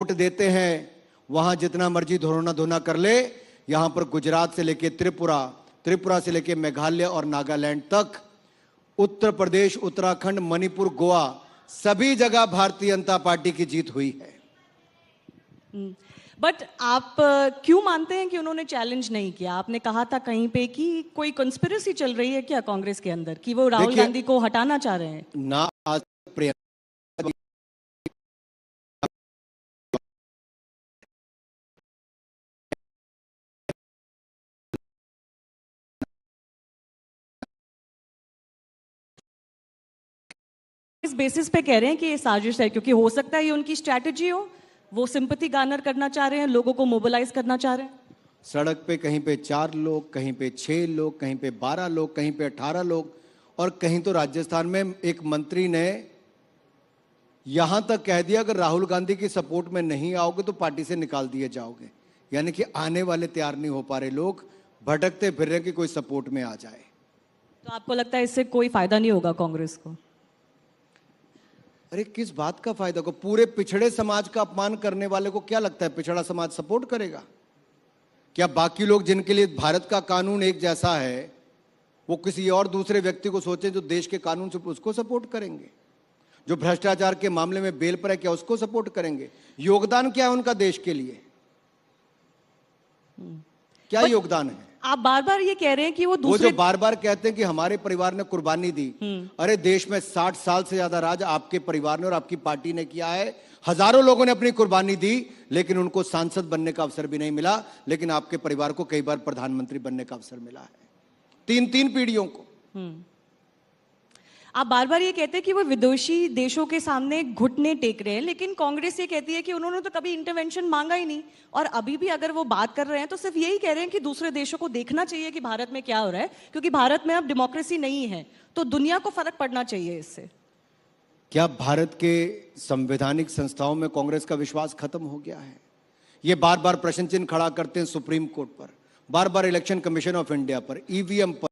Vote देते हैं वहां जितना मर्जी धोना धोना कर ले। यहां पर गुजरात से लेके त्रिपुरा, त्रिपुरा से लेके मेघालय और नागालैंड तक, उत्तर प्रदेश, उत्तराखंड, मणिपुर, गोवा, सभी जगह भारतीय जनता पार्टी की जीत हुई है। बट आप क्यों मानते हैं कि उन्होंने चैलेंज नहीं किया? आपने कहा था कहीं पे कि कोई कंस्पिरेसी चल रही है क्या कांग्रेस के अंदर, कि वो राहुल गांधी को हटाना चाह रहे हैं? ना आज इस बेसिस पे कह रहे हैं कि ये साजिश है, क्योंकि हो सकता है ये उनकी स्ट्रैटेजी हो, वो सिंपैथी गार्नर करना चाह रहे हैं, लोगों को मोबिलाइज करना चाह रहे हैं। सड़क पे कहीं पे 4 लोग, कहीं पे 6 लोग, कहीं पे 12 लोग, कहीं पे 18 लोग, और कहीं तो राजस्थान में एक मंत्री ने यहां तक कह दिया अगर राहुल गांधी की सपोर्ट में नहीं आओगे तो पार्टी से निकाल दिए जाओगे। यानी कि आने वाले तैयार नहीं हो पा रहे लोग, भटकते फिर रहे कि कोई सपोर्ट में आ जाए। तो आपको लगता है इससे कोई फायदा नहीं होगा कांग्रेस को? अरे किस बात का फायदा को? पूरे पिछड़े समाज का अपमान करने वाले को क्या लगता है पिछड़ा समाज सपोर्ट करेगा? क्या बाकी लोग जिनके लिए भारत का कानून एक जैसा है वो किसी और दूसरे व्यक्ति को सोचे जो देश के कानून से, उसको सपोर्ट करेंगे? जो भ्रष्टाचार के मामले में बेल पर है क्या उसको सपोर्ट करेंगे? योगदान क्या है उनका देश के लिए? क्या योगदान है? आप बार बार ये कह रहे हैं कि वो जो बार बार कहते हैं कि हमारे परिवार ने कुर्बानी दी, अरे देश में 60 साल से ज्यादा राज आपके परिवार ने और आपकी पार्टी ने किया है। हजारों लोगों ने अपनी कुर्बानी दी लेकिन उनको सांसद बनने का अवसर भी नहीं मिला, लेकिन आपके परिवार को कई बार प्रधानमंत्री बनने का अवसर मिला है, 3-3 पीढ़ियों को। आप बार बार ये कहते हैं कि वो विदेशी देशों के सामने घुटने टेक रहे हैं, लेकिन कांग्रेस ये कहती है कि उन्होंने तो कभी इंटरवेंशन मांगा ही नहीं, और अभी भी अगर वो बात कर रहे हैं तो सिर्फ यही कह रहे हैं कि दूसरे देशों को देखना चाहिए कि भारत में क्या हो रहा है, क्योंकि भारत में अब डेमोक्रेसी नहीं है, तो दुनिया को फर्क पड़ना चाहिए इससे। क्या भारत के संवैधानिक संस्थाओं में कांग्रेस का विश्वास खत्म हो गया है? ये बार बार प्रश्न चिन्ह खड़ा करते हैं सुप्रीम कोर्ट पर, बार बार इलेक्शन कमीशन ऑफ इंडिया पर, ईवीएम पर,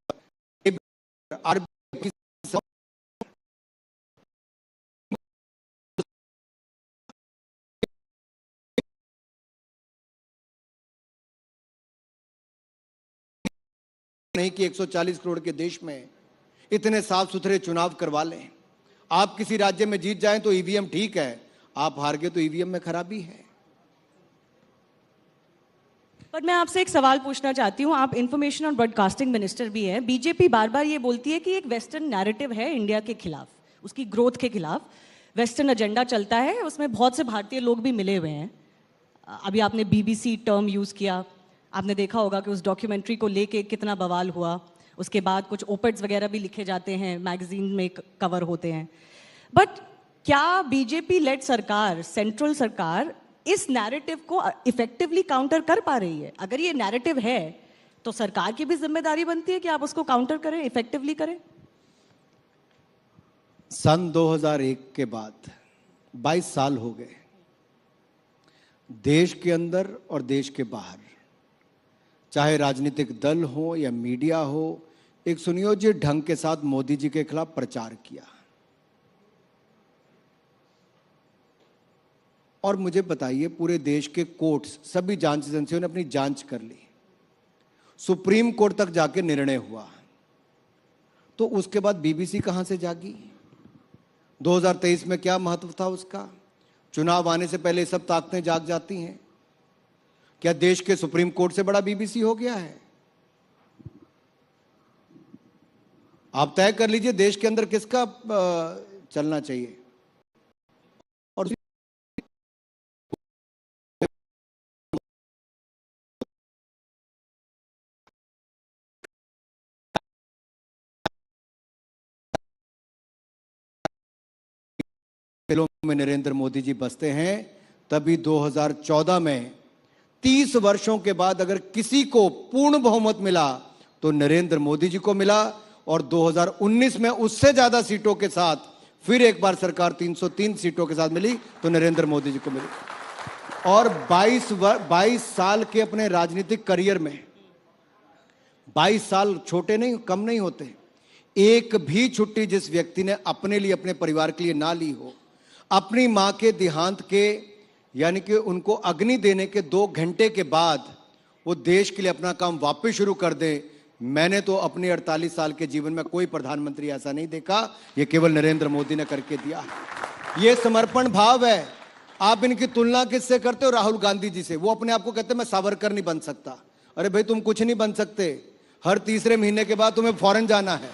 नहीं कि 140 करोड़ के देश में इतने साफ सुथरे चुनाव करवा लें। आप किसी राज्य में जीत जाएं तो ईवीएम ठीक है, आप हार गए तो ईवीएम में खराबी है। पर मैं आपसे एक सवाल पूछना चाहती हूं, आप इंफॉर्मेशन और ब्रॉडकास्टिंग मिनिस्टर भी हैं। बीजेपी बार बार ये बोलती है कि एक वेस्टर्न नैरेटिव है इंडिया के खिलाफ, उसकी ग्रोथ के खिलाफ वेस्टर्न एजेंडा चलता है, उसमें बहुत से भारतीय लोग भी मिले हुए हैं। अभी आपने बीबीसी टर्म यूज किया, आपने देखा होगा कि उस डॉक्यूमेंट्री को लेके कितना बवाल हुआ, उसके बाद कुछ ओपेड्स वगैरह भी लिखे जाते हैं, मैगजीन में कवर होते हैं। बट क्या बीजेपी लेड सरकार, सेंट्रल सरकार इस नैरेटिव को इफेक्टिवली काउंटर कर पा रही है? अगर ये नैरेटिव है तो सरकार की भी जिम्मेदारी बनती है कि आप उसको काउंटर करें, इफेक्टिवली करें। सन 2001 के बाद 22 साल हो गए, देश के अंदर और देश के बाहर, चाहे राजनीतिक दल हो या मीडिया हो, एक सुनियोजित ढंग के साथ मोदी जी के खिलाफ प्रचार किया। और मुझे बताइए, पूरे देश के कोर्ट्स, सभी जांच एजेंसियों ने अपनी जांच कर ली, सुप्रीम कोर्ट तक जाके निर्णय हुआ, तो उसके बाद बीबीसी कहां से जागी? 2023 में क्या महत्व था उसका? चुनाव आने से पहले सब ताकतें जाग जाती हैं। क्या देश के सुप्रीम कोर्ट से बड़ा बीबीसी हो गया है? आप तय कर लीजिए देश के अंदर किसका चलना चाहिए। और फिल्मों में नरेंद्र मोदी जी बसते हैं, तभी 2014 में 30 वर्षों के बाद अगर किसी को पूर्ण बहुमत मिला तो नरेंद्र मोदी जी को मिला, और 2019 में उससे ज्यादा सीटों के साथ फिर एक बार सरकार 303 सीटों के साथ मिली तो नरेंद्र मोदी जी को मिली। और 22 साल के अपने राजनीतिक करियर में, 22 साल छोटे नहीं, कम नहीं होते, एक भी छुट्टी जिस व्यक्ति ने अपने लिए, अपने परिवार के लिए ना ली हो, अपनी मां के देहांत के यानी कि उनको अग्नि देने के 2 घंटे के बाद वो देश के लिए अपना काम वापस शुरू कर दें। मैंने तो अपने 48 साल के जीवन में कोई प्रधानमंत्री ऐसा नहीं देखा, ये केवल नरेंद्र मोदी ने करके दिया। ये समर्पण भाव है। आप इनकी तुलना किससे करते हो? राहुल गांधी जी से। वो अपने आप को कहते हैं मैं सावरकर नहीं बन सकता। अरे भाई तुम कुछ नहीं बन सकते। हर तीसरे महीने के बाद तुम्हें फॉरेन जाना है,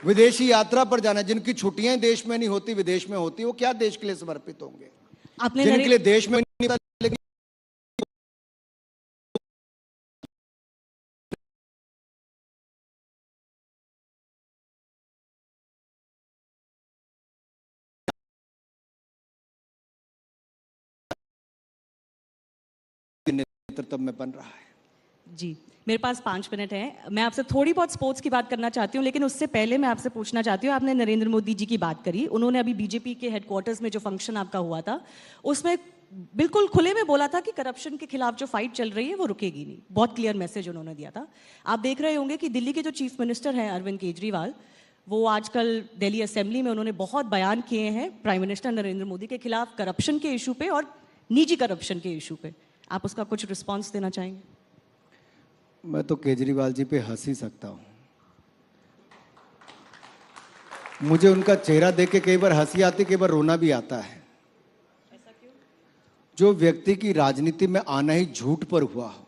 विदेशी यात्रा पर जाना है। जिनकी छुट्टियां देश में नहीं होती विदेश में होती, वो क्या देश के लिए समर्पित होंगे? आपने जिनके लिए देश में नहीं होता, लेकिन नेतृत्व में बन रहा है। जी, मेरे पास 5 मिनट है। मैं आपसे थोड़ी बहुत स्पोर्ट्स की बात करना चाहती हूँ, लेकिन उससे पहले मैं आपसे पूछना चाहती हूँ, आपने नरेंद्र मोदी जी की बात करी। उन्होंने अभी बीजेपी के हेडक्वार्टर्स में जो फंक्शन आपका हुआ था, उसमें बिल्कुल खुले में बोला था कि करप्शन के खिलाफ जो फाइट चल रही है वो रुकेगी नहीं। बहुत क्लियर मैसेज उन्होंने दिया था। आप देख रहे होंगे कि दिल्ली के जो चीफ मिनिस्टर हैं अरविंद केजरीवाल, वो आजकल दिल्ली असेंबली में उन्होंने बहुत बयान किए हैं प्राइम मिनिस्टर नरेंद्र मोदी के खिलाफ करप्शन के इशू पे और निजी करप्शन के इशू पे। आप उसका कुछ रिस्पॉन्स देना चाहेंगे? मैं तो केजरीवाल जी पे हंस ही सकता हूं। मुझे उनका चेहरा देख के कई बार हंसी आती, कई बार रोना भी आता है। ऐसा क्यों? जो व्यक्ति की राजनीति में आना ही झूठ पर हुआ हो,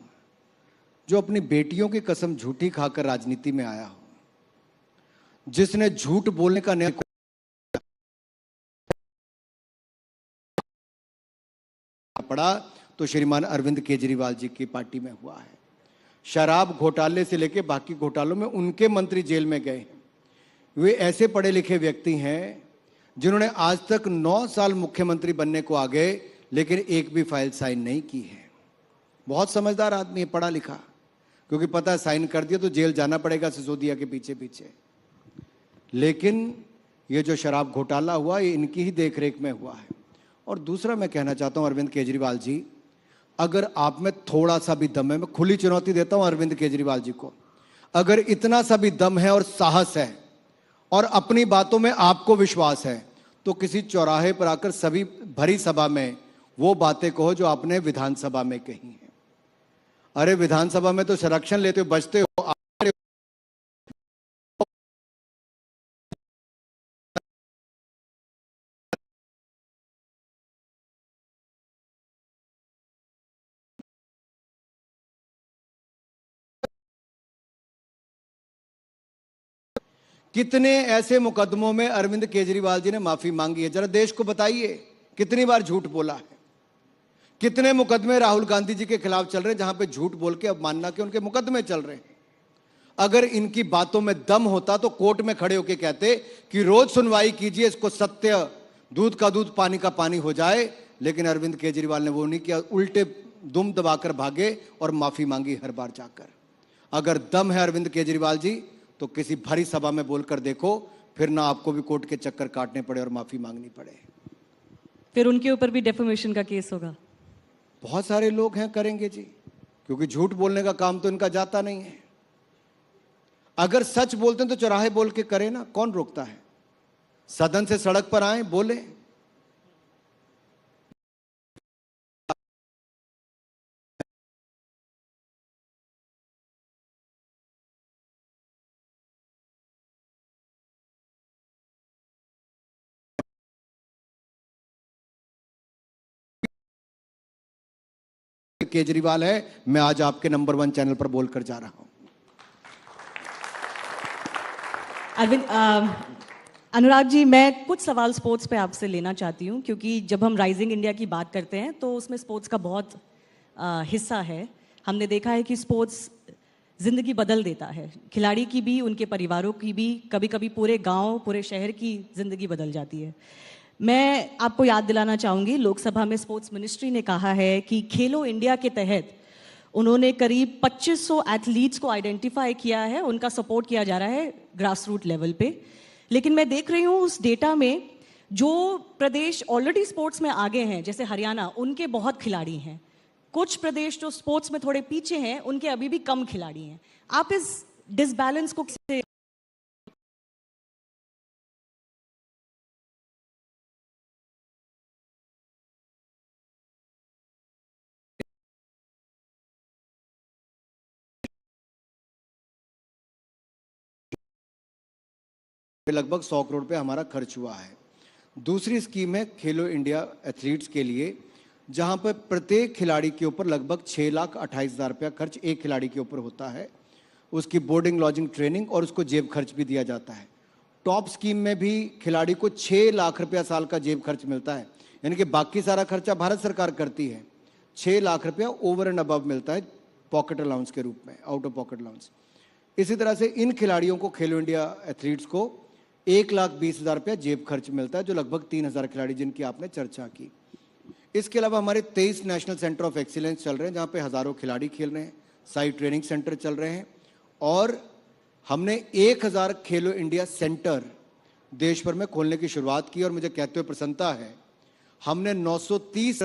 जो अपनी बेटियों की कसम झूठी खाकर राजनीति में आया हो, जिसने झूठ बोलने का निर्णय पड़ा, तो श्रीमान अरविंद केजरीवाल जी की पार्टी में हुआ है। शराब घोटाले से लेकर बाकी घोटालों में उनके मंत्री जेल में गए हैं। वे ऐसे पढ़े लिखे व्यक्ति हैं जिन्होंने आज तक 9 साल मुख्यमंत्री बनने को आ गए, लेकिन एक भी फाइल साइन नहीं की है। बहुत समझदार आदमी है, पढ़ा लिखा, क्योंकि पता है साइन कर दिया तो जेल जाना पड़ेगा सिसोदिया के पीछे पीछे। लेकिन ये जो शराब घोटाला हुआ, ये इनकी ही देखरेख में हुआ है। और दूसरा मैं कहना चाहता हूं, अरविंद केजरीवाल जी, अगर आप में थोड़ा सा भी दम है, मैं खुली चुनौती देता हूं अरविंद केजरीवाल जी को, अगर इतना सा भी दम है और साहस है और अपनी बातों में आपको विश्वास है, तो किसी चौराहे पर आकर सभी भरी सभा में वो बातें कहो जो आपने विधानसभा में कही हैं। अरे विधानसभा में तो संरक्षण लेते हो, बचते हो। कितने ऐसे मुकदमों में अरविंद केजरीवाल जी ने माफी मांगी है? जरा देश को बताइए, कितनी बार झूठ बोला है? कितने मुकदमे राहुल गांधी जी के खिलाफ चल रहे हैं जहां पे झूठ बोल के अवमानना के उनके मुकदमे चल रहे हैं? अगर इनकी बातों में दम होता तो कोर्ट में खड़े होकर कहते कि रोज सुनवाई कीजिए, इसको सत्य, दूध का दूध पानी का पानी हो जाए। लेकिन अरविंद केजरीवाल ने वो नहीं किया, उल्टे दुम दबाकर भागे और माफी मांगी हर बार जाकर। अगर दम है अरविंद केजरीवाल जी, तो किसी भरी सभा में बोलकर देखो, फिर ना आपको भी कोर्ट के चक्कर काटने पड़े और माफी मांगनी पड़े। फिर उनके ऊपर भी डेफेमेशन का केस होगा? बहुत सारे लोग हैं करेंगे जी, क्योंकि झूठ बोलने का काम तो इनका जाता नहीं है। अगर सच बोलते हैं तो चौराहे बोल के करें ना, कौन रोकता है? सदन से सड़क पर आए, बोले। केजरीवाल है, मैं आज आपके नंबर 1 चैनल पर बोलकर जा रहा हूं। अरविंद, अनुराग जी, मैं कुछ सवाल स्पोर्ट्स पे आपसे लेना चाहती हूँ, क्योंकि जब हम राइजिंग इंडिया की बात करते हैं तो उसमें स्पोर्ट्स का बहुत हिस्सा है। हमने देखा है कि स्पोर्ट्स जिंदगी बदल देता है, खिलाड़ी की भी, उनके परिवारों की भी, कभी कभी पूरे गांव, पूरे शहर की जिंदगी बदल जाती है। मैं आपको याद दिलाना चाहूंगी, लोकसभा में स्पोर्ट्स मिनिस्ट्री ने कहा है कि खेलो इंडिया के तहत उन्होंने करीब 2500 एथलीट्स को आइडेंटिफाई किया है, उनका सपोर्ट किया जा रहा है ग्रास रूट लेवल पे। लेकिन मैं देख रही हूँ उस डेटा में जो प्रदेश ऑलरेडी स्पोर्ट्स में आगे हैं, जैसे हरियाणा, उनके बहुत खिलाड़ी हैं। कुछ प्रदेश जो स्पोर्ट्स में थोड़े पीछे हैं, उनके अभी भी कम खिलाड़ी हैं। आप इस डिसबैलेंस को कैसे पे लगभग 100 करोड़ रुपए हमारा खर्च हुआ है। दूसरी स्कीम है खेलो इंडिया एथलीट्स के लिए, जहां पर प्रत्येक खिलाड़ी के ऊपर लगभग 6,28,000 रुपया खर्च एक खिलाड़ी के ऊपर होता है। उसकी बोर्डिंग, लॉजिंग, ट्रेनिंग और उसको जेब खर्च भी दिया जाता है। टॉप स्कीम में भी खिलाड़ी को 6 लाख रुपया साल का जेब खर्च मिलता है, यानी कि बाकी सारा खर्चा भारत सरकार करती है। 6 लाख रुपया ओवर एंड अबव मिलता है पॉकेट अलाउंस के रूप में, आउट ऑफ पॉकेट अलाउंस। इसी तरह से इन खिलाड़ियों को, खेलो इंडिया एथलीट्स को 1,20,000 रुपया जेब खर्च मिलता है, जो लगभग 3,000 खिलाड़ी जिनकी आपने चर्चा की। इसके अलावा हमारे 23 नेशनल सेंटर ऑफ एक्सीलेंस चल रहे हैं, जहाँ पे हज़ारों खिलाड़ी खेल रहे हैं। साइट ट्रेनिंग सेंटर चल रहे हैं और हमने 1,000 खेलो इंडिया सेंटर देश भर में खोलने की शुरुआत की। और मुझे कहते हुए प्रसन्नता है, हमने 930